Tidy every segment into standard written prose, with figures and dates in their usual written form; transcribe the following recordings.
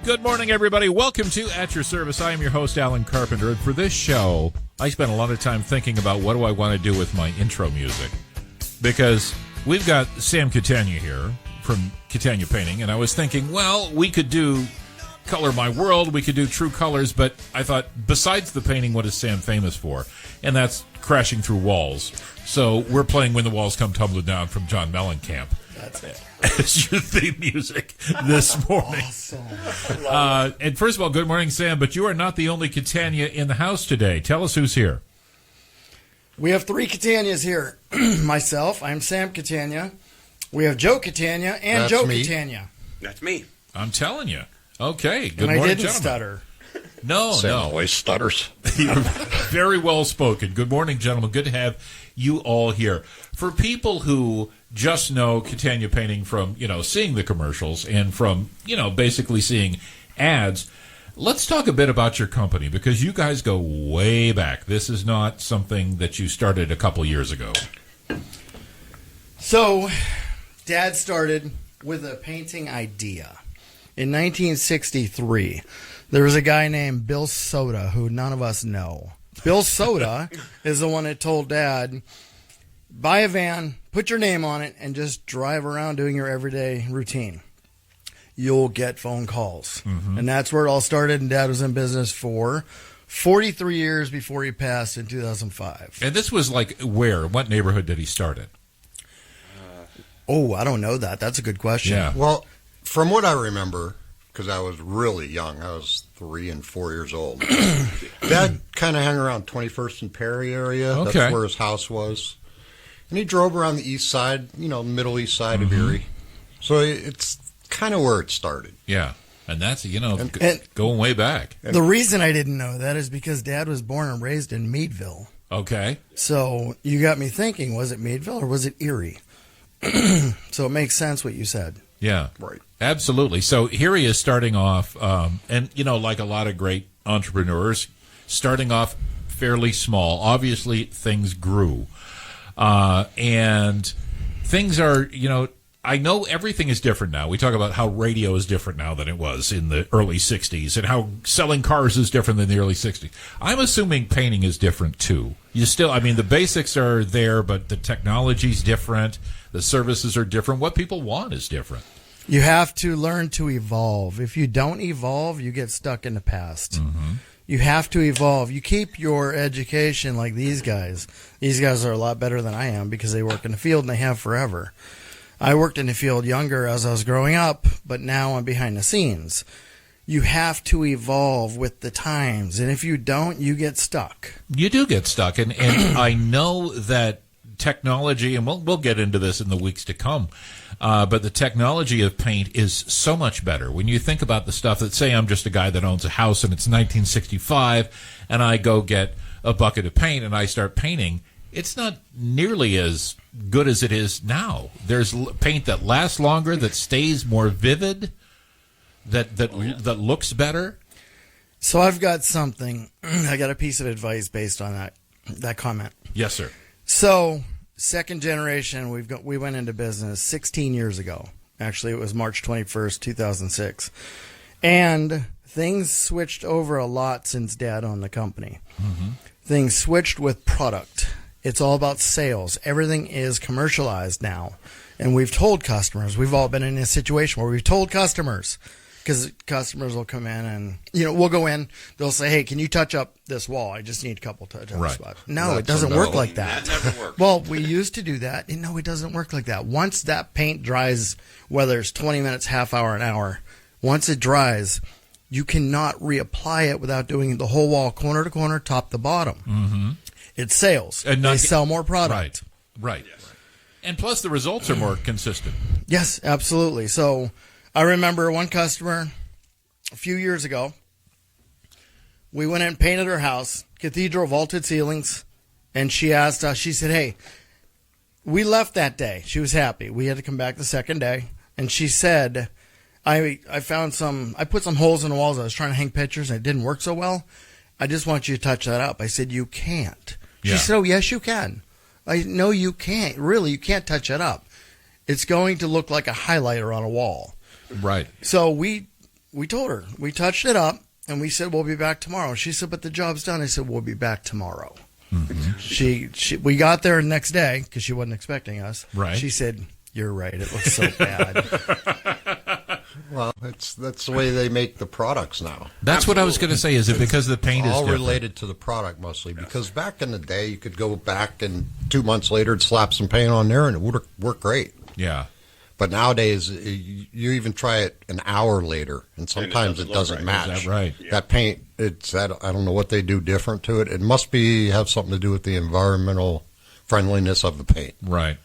Good morning, everybody. Welcome to At Your Service. I am your host, Alan Carpenter. And for this show, I spent a lot of time thinking about what do I want to do with my intro music. Because we've got Sam Catania here from Catania Painting, and I was thinking, well, we could do Color My World, we could do True Colors, but I thought, besides the painting, what is Sam famous for? And that's crashing through walls. So we're playing When the Walls Come Tumbling Down from John Mellencamp. That's it. As your theme music this morning. Awesome. And first of all, good morning, Sam, but you are not the only Catania in the house today. Tell us who's here. We have three Catanias here. Myself, I'm Sam Catania. We have Joe Catania and That's Joe me. Catania. That's me. I'm telling you. Okay, good And morning, I didn't gentlemen. stutter. No, Sam no. always stutters. You're very well spoken. Good morning, gentlemen. Good to have you all here. For people who just know Catania Painting from, seeing the commercials and from, basically seeing ads, let's talk a bit about your company because you guys go way back. This is not something that you started a couple years ago. So, Dad started with a painting idea. In 1963, there was a guy named Bill Soda who none of us know. Bill Soda is the one that told Dad, buy a van, put your name on it, and just drive around doing your everyday routine. You'll get phone calls. Mm-hmm. And that's where it all started, and Dad was in business for 43 years before he passed in 2005. And this was like where? What neighborhood did he start in? I don't know that. That's a good question. Yeah. Well, from what I remember, because I was really young, I was 3 and 4 years old. Dad kind of hung around 21st and Perry area. Okay. That's where his house was. And he drove around the east side, middle east side of Erie. So it's kind of where it started. Yeah. And that's, And- going way back. The reason I didn't know that is because Dad was born and raised in Meadville. Okay. So you got me thinking, was it Meadville or was it Erie? So it makes sense what you said. Yeah. Right. Absolutely. So here he is starting off, and, like a lot of great entrepreneurs, starting off fairly small. Obviously, things grew. And things are, I know everything is different now. We talk about how radio is different now than it was in the early 60s and how selling cars is different than the early 60s. I'm assuming painting is different, too. The basics are there, but the technology's different. The services are different. What people want is different. You have to learn to evolve. If you don't evolve, you get stuck in the past. Mm-hmm. You have to evolve. You keep your education like these guys. These guys are a lot better than I am because they work in the field and they have forever. I worked in the field younger as I was growing up, but now I'm behind the scenes. You have to evolve with the times, and if you don't, you get stuck. You do get stuck, and I know that technology, and we'll get into this in the weeks to come, but the technology of paint is so much better. When you think about the stuff that, say I'm just a guy that owns a house and it's 1965, and I go get a bucket of paint and I start painting, it's not nearly as good as it is now. There's paint that lasts longer, that stays more vivid, that looks better. So I've got something. I got a piece of advice based on that comment. Yes, sir. So, second generation, we went into business 16 years ago. Actually, it was March 21st, 2006. And things switched over a lot since Dad owned the company. Mm-hmm. Things switched with product. It's all about sales. Everything is commercialized now. And we've told customers, we've all been in a situation where we've told customers, because customers will come in and, we'll go in, they'll say, hey, can you touch up this wall? I just need a couple touch-up spots. No, it doesn't work like that. That never works. Well, we used to do that. And no, it doesn't work like that. Once that paint dries, whether it's 20 minutes, half hour, an hour, once it dries, you cannot reapply it without doing the whole wall, corner to corner, top to bottom. Mm-hmm. It's sales. And they sell more product. Right. Yes. And plus the results are more consistent. Yes, absolutely. So I remember one customer a few years ago. We went in and painted her house, cathedral vaulted ceilings, and she asked us, she said, hey, we left that day. She was happy. We had to come back the second day. And she said, I put some holes in the walls. I was trying to hang pictures and it didn't work so well. I just want you to touch that up. I said, you can't. She said, oh, yes, you can. No, you can't. Really, you can't touch it up. It's going to look like a highlighter on a wall. Right. So we we told her. We touched it up, and we said, we'll be back tomorrow. She said, but the job's done. I said, we'll be back tomorrow. Mm-hmm. We got there the next day because she wasn't expecting us. Right. She said, you're right. It looks so bad. Well, that's the way they make the products now. That's what I was going to say. Is it because the paint is all different? related to the product mostly? Because back in the day, you could go back and 2 months later and slap some paint on there, and it would work great. Yeah. But nowadays, you even try it an hour later, and sometimes it doesn't match. Is that right? Yeah. That paint, I don't know what they do different to it. It must have something to do with the environmental friendliness of the paint. Right.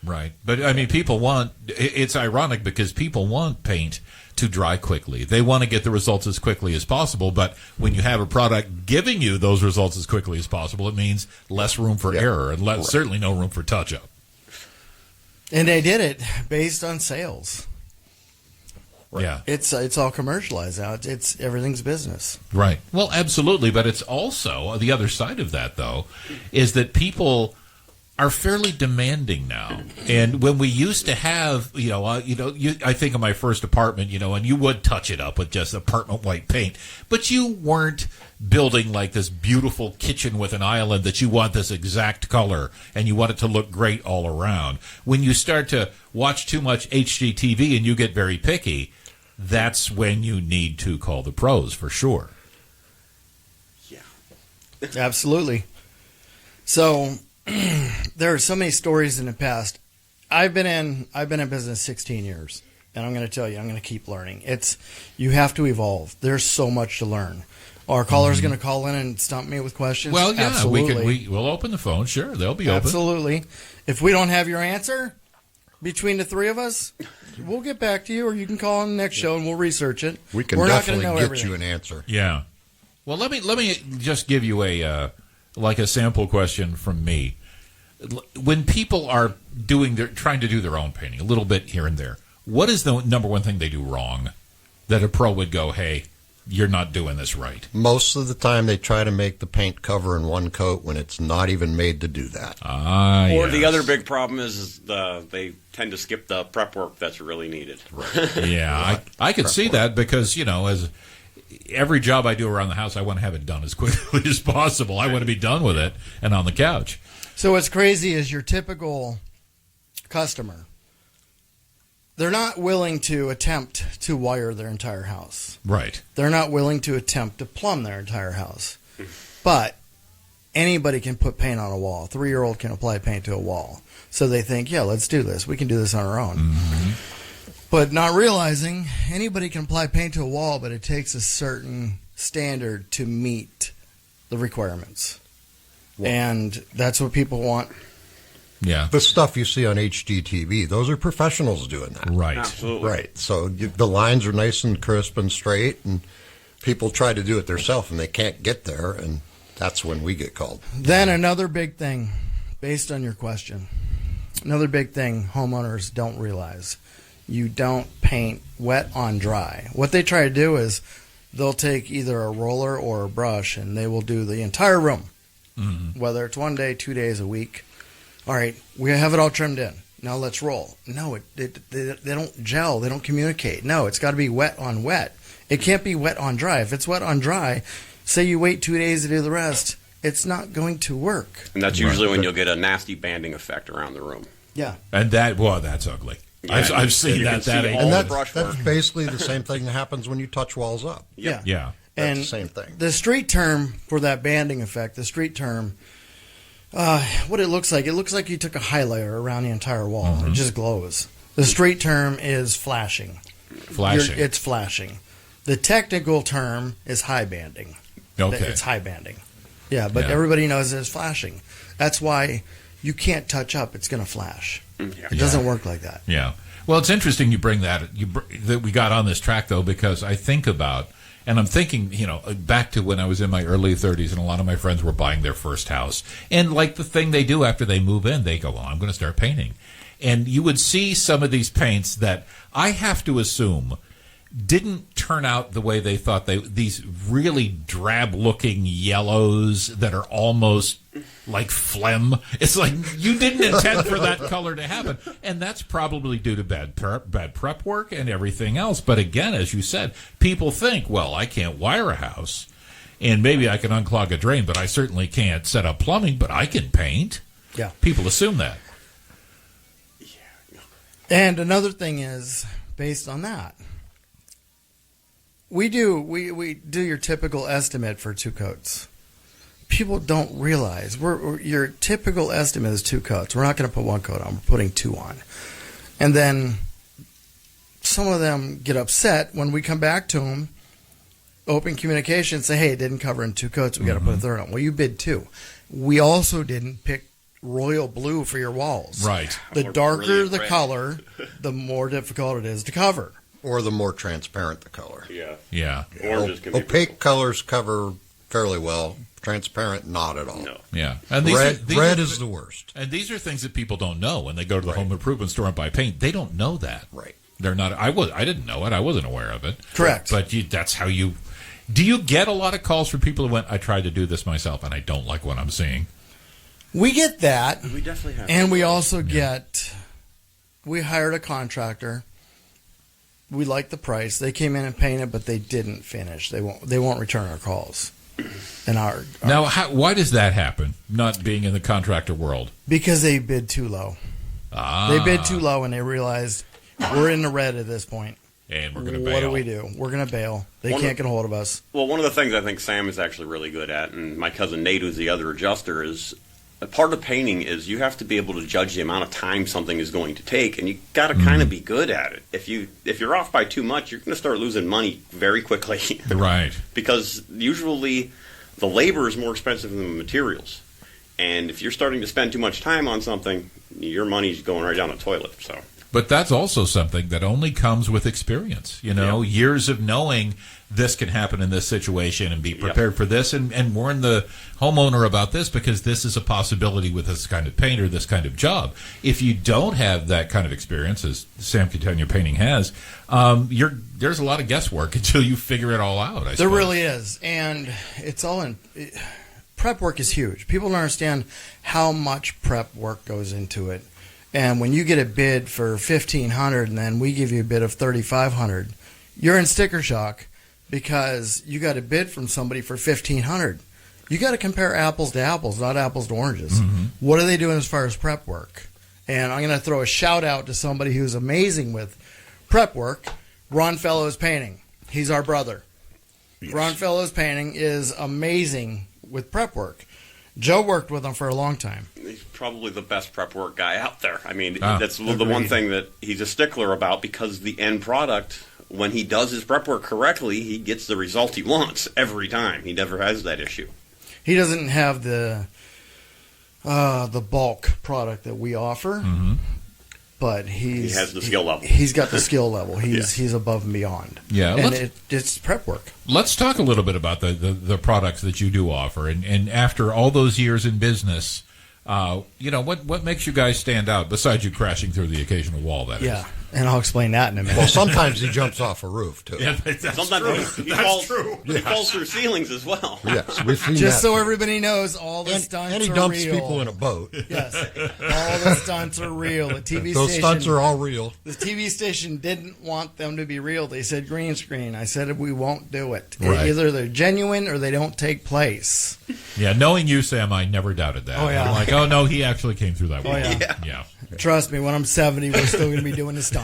Right. But, I mean, it's ironic because people want paint to dry quickly. They want to get the results as quickly as possible, but when you have a product giving you those results as quickly as possible, it means less room for error and certainly no room for touch-up. And they did it based on sales. Right. Yeah. It's all commercialized now. Everything's business. Right. Well, absolutely, but it's also, the other side of that, though, is that people are fairly demanding now. And when we used to have, I think of my first apartment, and you would touch it up with just apartment white paint, but you weren't building like this beautiful kitchen with an island that you want this exact color and you want it to look great all around. When you start to watch too much HGTV and you get very picky, that's when you need to call the pros for sure. Yeah. Absolutely. So there are so many stories in the past. I've been in business 16 years, and I'm going to tell you, I'm going to keep learning. You have to evolve. There's so much to learn. Our caller's going to call in and stump me with questions. Well, yeah, absolutely. We'll open the phone. Sure, they'll be open. Absolutely. If we don't have your answer between the three of us, we'll get back to you, or you can call on the next show and we'll research it. We can We're definitely not gonna know get everything. you an answer. Yeah. Well, let me just give you a sample question from me. When people are trying to do their own painting, a little bit here and there, what is the number one thing they do wrong that a pro would go, hey, you're not doing this right? Most of the time, they try to make the paint cover in one coat when it's not even made to do that. Or the other big problem is they tend to skip the prep work that's really needed. Right. Yeah, I could see that because, as every job I do around the house, I want to have it done as quickly as possible. I want to be done with it and on the couch. So what's crazy is your typical customer, they're not willing to attempt to wire their entire house. Right. They're not willing to attempt to plumb their entire house. But anybody can put paint on a wall. A 3-year-old can apply paint to a wall. So they think, yeah, let's do this. We can do this on our own. Mm-hmm. But not realizing anybody can apply paint to a wall, but it takes a certain standard to meet the requirements. And that's what people want. Yeah. The stuff you see on HGTV, those are professionals doing that. Right. Absolutely. Right. So the lines are nice and crisp and straight, and people try to do it themselves, and they can't get there, and that's when we get called. Then another big thing, based on your question, another big thing homeowners don't realize, you don't paint wet on dry. What they try to do is they'll take either a roller or a brush, and they will do the entire room. Mm-hmm. Whether it's 1 day, 2 days, a week. All right, we have it all trimmed in. Now let's roll. No, they don't gel. They don't communicate. No, it's got to be wet on wet. It can't be wet on dry. If it's wet on dry, say you wait 2 days to do the rest, it's not going to work. And that's usually when you'll get a nasty banding effect around the room. Yeah. And that's ugly. Yeah, I've seen that. And that's basically the same thing that happens when you touch walls up. Yeah. Yeah. That's And the same thing. The street term for that banding effect, what it looks like you took a highlighter around the entire wall. Mm-hmm. It just glows. The street term is flashing. It's flashing. The technical term is high banding. Okay. It's high banding. Yeah, but everybody knows it's flashing. That's why you can't touch up. It's going to flash. Yeah. It doesn't work like that. Yeah. Well, it's interesting you bring that we got on this track, though, because I think about, and I'm thinking, back to when I was in my early 30s and a lot of my friends were buying their first house. And like the thing they do after they move in, they go, well, I'm going to start painting. And you would see some of these paints that I have to assume didn't turn out the way they thought these really drab-looking yellows that are almost like phlegm. It's like you didn't intend for that color to happen, and that's probably due to bad prep work and everything else. But again, as you said, people think, well, I can't wire a house, and maybe I can unclog a drain, but I certainly can't set up plumbing, but I can paint. Yeah. People assume that. And another thing is, based on that, we do your typical estimate for 2 coats. People don't realize your typical estimate is 2 coats. We're not going to put 1 coat on. We're putting 2 on. And then some of them get upset when we come back to them, open communication, and say, hey, it didn't cover in 2 coats. We got to put a 3rd on. Well, you bid 2. We also didn't pick royal blue for your walls. Right. The Or darker brilliant the red. color, the more difficult it is to cover. Or the more transparent the color. Yeah. Yeah. Oranges can be Opaque brutal. colors cover fairly well. Transparent, not at all. No. Yeah. And Red is the worst. And these are things that people don't know when they go to the home improvement store and buy paint. They don't know that. Right. They're not. I didn't know it. I wasn't aware of it. Correct. But that's how you. Do you get a lot of calls from people who went, I tried to do this myself and I don't like what I'm seeing? We get that. We definitely have. And we also get, we hired a contractor. We liked the price. They came in and painted, but they didn't finish. They won't return our calls. And Now, why does that happen? Not being in the contractor world. because they bid too low. They bid too low, and they realized we're in the red at this point. And we're going to bail. What do we do? We're going to bail. They can't get a hold of us. Well, one of the things I think Sam is actually really good at, and my cousin Nate, who's the other adjuster, is a part of painting is you have to be able to judge the amount of time something is going to take, and you got to kind of be good at it. If you're off by too much, you're going to start losing money very quickly. Right. Because usually the labor is more expensive than the materials, and if you're starting to spend too much time on something, your money's going right down the toilet. So. But that's also something that only comes with experience. Years of knowing this can happen in this situation and be prepared for this and warn the homeowner about this because this is a possibility with this kind of paint or this kind of job. If you don't have that kind of experience, as Sam Catania Painting has, there's a lot of guesswork until you figure it all out. I There suppose. really is. And it's all in. Prep work is huge. People don't understand how much prep work goes into it. And when you get a bid for $1,500 and then we give you a bid of $3,500, you're in sticker shock because you got a bid from somebody for $1,500. You got to compare apples to apples, not apples to oranges. Mm-hmm. What are they doing as far as prep work? And I'm going to throw a shout out to somebody who's amazing with prep work, Ron Fellows Painting. He's our brother. Yes. Ron Fellows Painting is amazing with prep work. Joe worked with him for a long time. He's probably the best prep work guy out there. I mean, Ah, that's the one thing that he's a stickler about because the end product, when he does his prep work correctly, he gets the result he wants every time. He never has that issue. He doesn't have the bulk product that we offer, but He has the skill level. He's got the skill level. He's above and beyond. Yeah, and it's prep work. Let's talk a little bit about the products that you do offer. And after all those years in business, what makes you guys stand out besides you crashing through the occasional wall, that is? Yeah, and I'll explain that in a minute. Well, sometimes he jumps off a roof, too. Yeah, that's Sometimes true. he That's falls, true. he falls through ceilings as well. Yes, we've seen Just that. so everybody knows, all the stunts and he are dumps real. people in a boat. Yes, all the stunts are real. The TV Those station, stunts are all real. the TV station didn't want them to be real. They said green screen. I said we won't do it. Right. Either they're genuine or they don't take place. Yeah, knowing you, Sam, I never doubted that. Oh, yeah. I'm like, oh, no, he actually came through that wall. yeah. Trust me, when I'm 70, we're still going to be doing the stunts.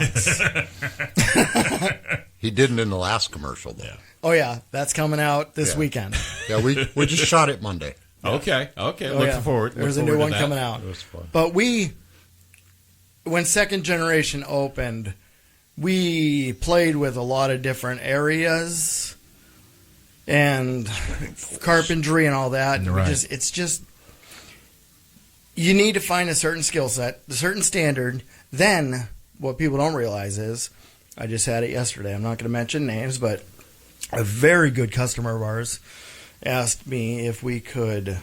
He didn't in the last commercial, though. Oh yeah, that's coming out this Yeah. weekend. Yeah, we just shot it Monday. Okay. Oh, Looking yeah. forward. There's look a new forward one to that. coming out. It was fun. But when Second Generation opened, we played with a lot of different areas and carpentry and all that. And Right. it's just you need to find a certain skill set, a certain standard. Then what people don't realize is, I just had it yesterday. I'm not going to mention names, but a very good customer of ours asked me if we could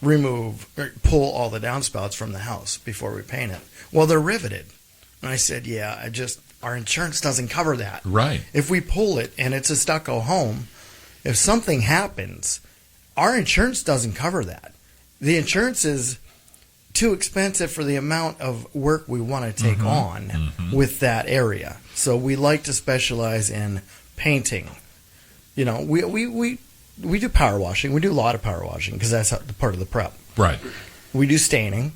remove or pull all the downspouts from the house before we paint it. Well, they're riveted. And I said, yeah, our insurance doesn't cover that. Right. If we pull it and it's a stucco home, if something happens, our insurance doesn't cover that. The insurance is too expensive for the amount of work we want to take on with that area. So we like to specialize in painting. You know, we do power washing. We do a lot of power washing because that's part of the prep. Right. We do staining.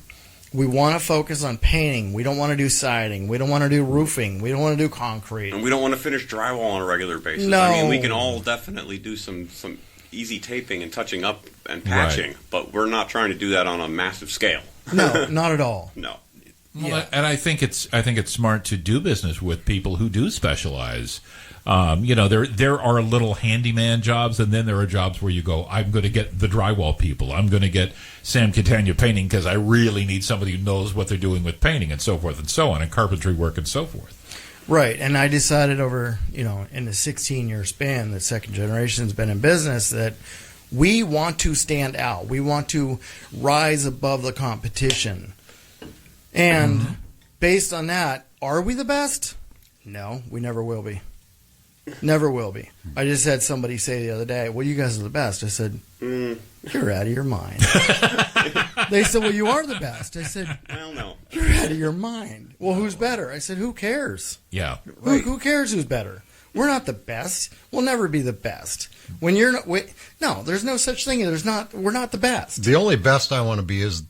We want to focus on painting. We don't want to do siding. We don't want to do roofing. We don't want to do concrete. And we don't want to finish drywall on a regular basis. No. I mean, we can all definitely do some easy taping and touching up and patching, but we're not trying to do that on a massive scale. No, not at all. No. Well, and I think it's smart to do business with people who do specialize. You know, there are little handyman jobs, and then there are jobs where you go, I'm going to get the drywall people. I'm going to get Sam Catania painting because I really need somebody who knows what they're doing with painting and so forth and so on, and carpentry work and so forth. Right, and I decided over, you know, in the 16-year span that Second Generation's been in business that we want to stand out. We want to rise above the competition. And based on that, are we the best? No, we never will be. Never will be. I just had somebody say the other day, well, you guys are the best. I said, you're out of your mind. They said, well, you are the best. I said, Well, no. you're out of your mind. Well, who's better? I said, who cares? Yeah. Who cares who's better? We're not the best. We'll never be the best. When you're not, no, there's no such thing. We're not the best. The only best I want to be is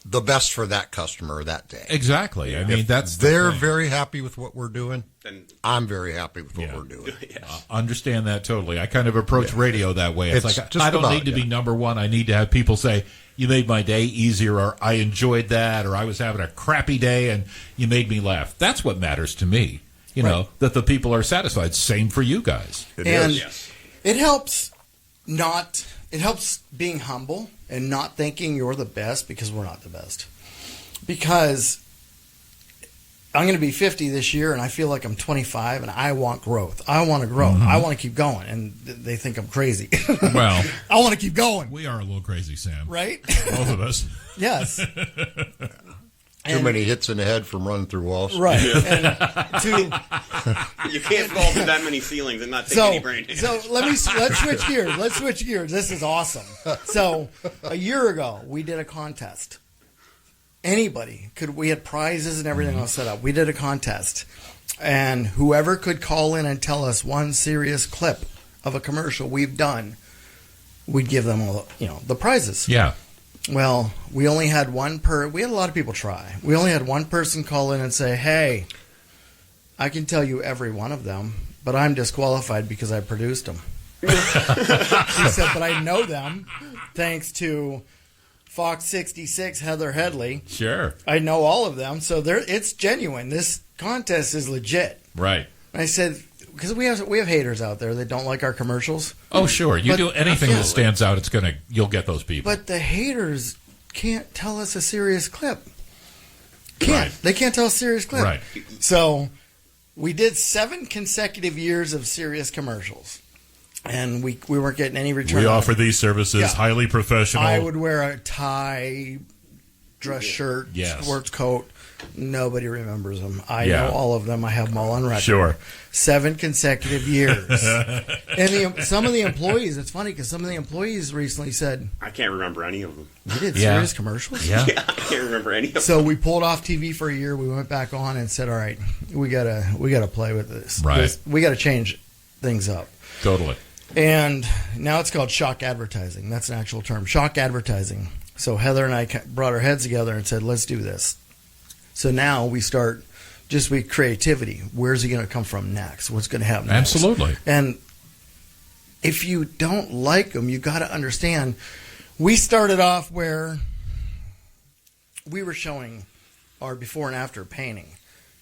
the best for that customer that day. Exactly. I mean, If that's the they're thing. very happy with what we're doing, Then I'm very happy with what Yeah. we're doing. yes. Understand that totally. I kind of approach radio that way. It's It's like, just I don't about, need to be yeah. number one. I need to have people say, you made my day easier, or I enjoyed that, or I was having a crappy day and you made me laugh. That's what matters to me. You know, that the people are satisfied. Same for you guys. It And is. Yes. it helps being humble and not thinking you're the best because we're not the best. Because I'm going to be 50 this year and I feel like I'm 25 and I want growth. I want to grow. I want to keep going. And they think I'm crazy. Well, I want to keep going. we are a little crazy, Sam. Right? Both of us. Yes. Too many hits in the head from running through walls. Right. And You can't fall through that many ceilings and not take any brain damage. So let's switch gears. Let's switch gears. This is awesome. So a year ago, we did a contest. We had prizes and everything all set up. We did a contest, and whoever could call in and tell us one serious clip of a commercial we've done, we'd give them all, the prizes. Yeah. Well, we only had we had a lot of people try. We only had one person call in and say, hey, I can tell you every one of them, but I'm disqualified because I produced them. She said, but I know them thanks to Fox 66, Heather Headley. Sure. I know all of them, so it's genuine. This contest is legit. Right. And I said, because we have haters out there that don't like our commercials. Oh, sure. You But- do anything that stands out, you'll get those people. But the haters can't tell us a serious clip. Can't. Right. They can't tell a serious clip. Right. So we did 7 consecutive years of serious commercials. And we weren't getting any return. We on offer it. these services, Yeah. highly professional. I would wear a tie, dress shirt, Yes. sports coat. Nobody remembers them. I Yeah. know all of them. I have them all on record. Sure. 7 consecutive years. And some of the employees, it's funny because some of the employees recently said, I can't remember any of them. we did Yeah. serious commercials? Yeah. Yeah, I can't remember any of them. So we pulled off TV for a year. We went back on and said, all right, we gotta play with this. Right. We got to change things up. Totally. And now it's called shock advertising. That's an actual term, shock advertising. So Heather and I brought our heads together and said, let's do this. So now we start just with creativity. Where's he going to come from next? What's going to happen next? Absolutely. And if you don't like them, you got to understand. We started off where we were showing our before and after painting.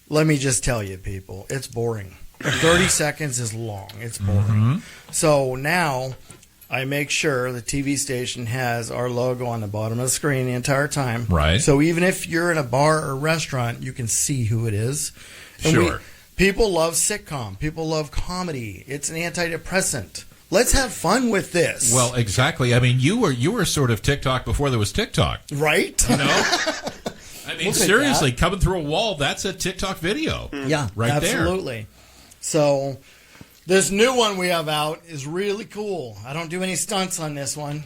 Let me just tell you, people, it's boring. 30 seconds is long. It's boring. So now I make sure the TV station has our logo on the bottom of the screen the entire time. Right. So even if you're in a bar or restaurant, you can see who it is. And Sure. people love sitcom. People love comedy. It's an antidepressant. Let's have fun with this. Well, exactly. I mean, you were sort of TikTok before there was TikTok. Right? You know? I mean, Look at seriously, coming through a wall, that's a TikTok video. Yeah, Right there. absolutely. So this new one we have out is really cool. I don't do any stunts on this one,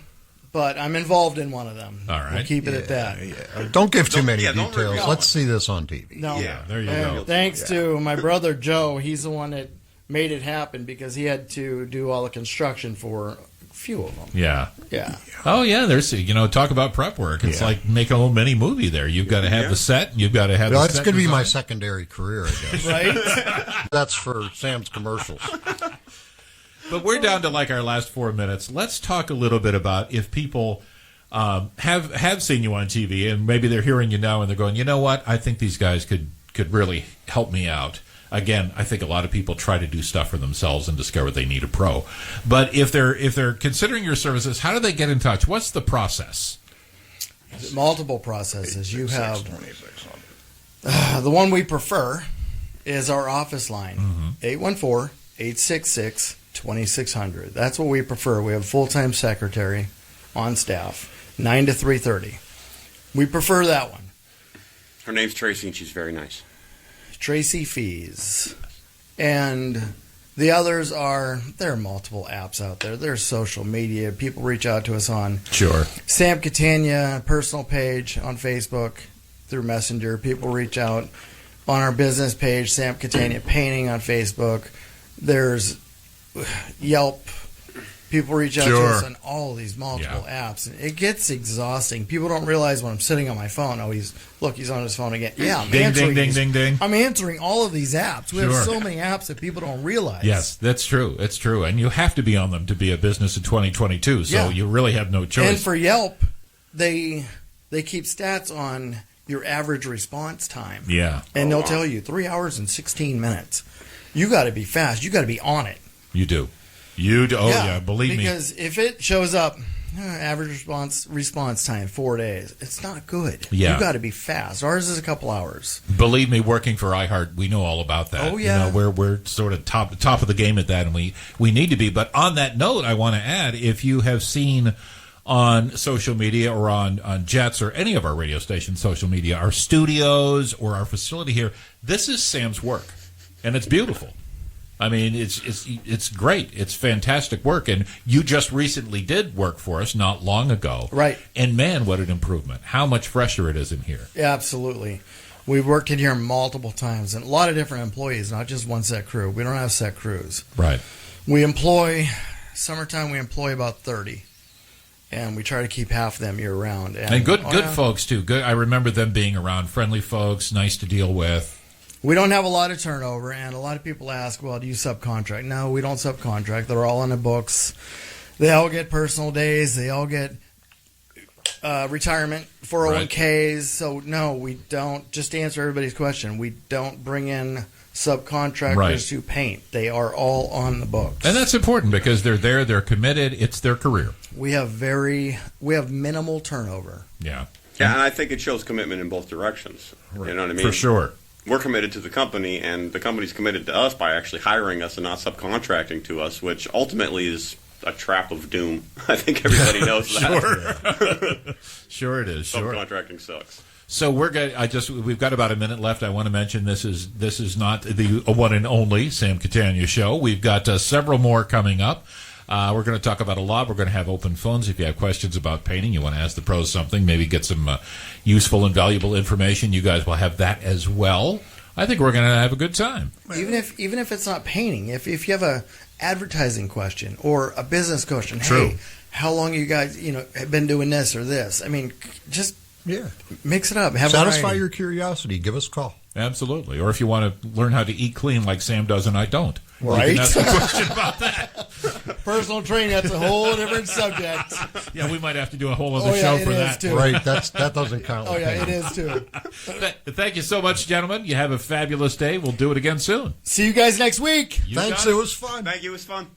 but I'm involved in one of them. All right. We'll keep it at that. Don't give too many don't details. reveal Let's it. see this on TV. No. Yeah, there you And go. thanks to my brother Joe, he's the one that made it happen because he had to do all the construction for a few of them. Yeah. Yeah. Oh, yeah, there's, talk about prep work. It's like making a little mini movie there. You've got to have the set, and you've got to have Well, the that's set going to be my design. secondary career, I guess. Right? That's for Sam's commercials. But we're down to like our last 4 minutes. Let's talk a little bit about if people have seen you on TV and maybe they're hearing you now and they're going, you know what, I think these guys could really help me out. Again, I think a lot of people try to do stuff for themselves and discover they need a pro. But if they're considering your services, how do they get in touch? What's the process? Multiple processes. You have the one we prefer is our office line, 814-866-2600. That's what we prefer. We have a full-time secretary on staff, 9 to 3:30. We prefer that one. Her name's Tracy, and she's very nice. Tracy Fees. And the others there are multiple apps out there. There's social media. People reach out to us on Sure. Sam Catania personal page on Facebook through Messenger. People reach out on our business page, Sam Catania Painting on Facebook. There's Yelp. People reach out to us on all of these multiple apps. And it gets exhausting. People don't realize when I'm sitting on my phone, he's on his phone again. Yeah, I'm Ding, answering ding, these- ding, ding, ding. I'm answering all of these apps. We have Sure. so many apps that people don't realize. Yes, that's true. It's true. And you have to be on them to be a business in 2022. So Yeah. you really have no choice. And for Yelp, they keep stats on your average response time. Yeah, And they'll tell you 3 hours and 16 minutes. You got to be fast. You got to be on it. you do. You do. Oh, yeah, believe me. Because if it shows up, average response time 4 days, it's not good. Yeah. You got to be fast. Ours is a couple hours. Believe me, working for iHeart, we know all about that. Oh, yeah. We're sort of top of the game at that, and we need to be. But on that note, I want to add, if you have seen on social media or on Jets or any of our radio stations' social media, our studios or our facility here, this is Sam's work, and it's beautiful. I mean, it's great. It's fantastic work, and you just recently did work for us not long ago, Right. And man, what an improvement! How much fresher it is in here. Yeah, absolutely. We've worked in here multiple times, and a lot of different employees, not just one set crew. We don't have set crews. Right. Summertime, we employ about 30. And we try to keep half of them year round. And good folks too. Good. I remember them being around, friendly folks, nice to deal with. We don't have a lot of turnover, and a lot of people ask, well, do you subcontract? No, we don't subcontract. They're all on the books. They all get personal days. They all get retirement, 401ks. So, no, we don't. Just to answer everybody's question, we don't bring in subcontractors to paint. They are all on the books. And that's important because they're there, they're committed, it's their career. We have minimal turnover. Yeah. Yeah, and I think it shows commitment in both directions. You know what I mean? For sure. We're committed to the company, and the company's committed to us by actually hiring us and not subcontracting to us, which ultimately is a trap of doom. I think everybody knows that. Sure it is. Sure. Subcontracting sucks. So we've got about a minute left. I want to mention this is not the one and only Sam Catania show. We've got several more coming up. We're going to talk about a lot. We're going to have open phones. If you have questions about painting, you want to ask the pros something, maybe get some useful and valuable information, you guys will have that as well. I think we're going to have a good time. Even if it's not painting, if you have a advertising question or a business question, True. Hey, how long you guys have been doing this or this? I mean, just mix it up. Have Satisfy variety. your curiosity. Give us a call. Absolutely. Or if you want to learn how to eat clean like Sam does and I don't. Right. You can ask a question about that. Personal training, that's a whole different subject. Yeah, we might have to do a whole other show for that. Too. Right, that doesn't count. Oh, yeah, it is too. Thank you so much, gentlemen. You have a fabulous day. We'll do it again soon. See you guys next week. You Thanks, got it was fun. Thank you. It was fun.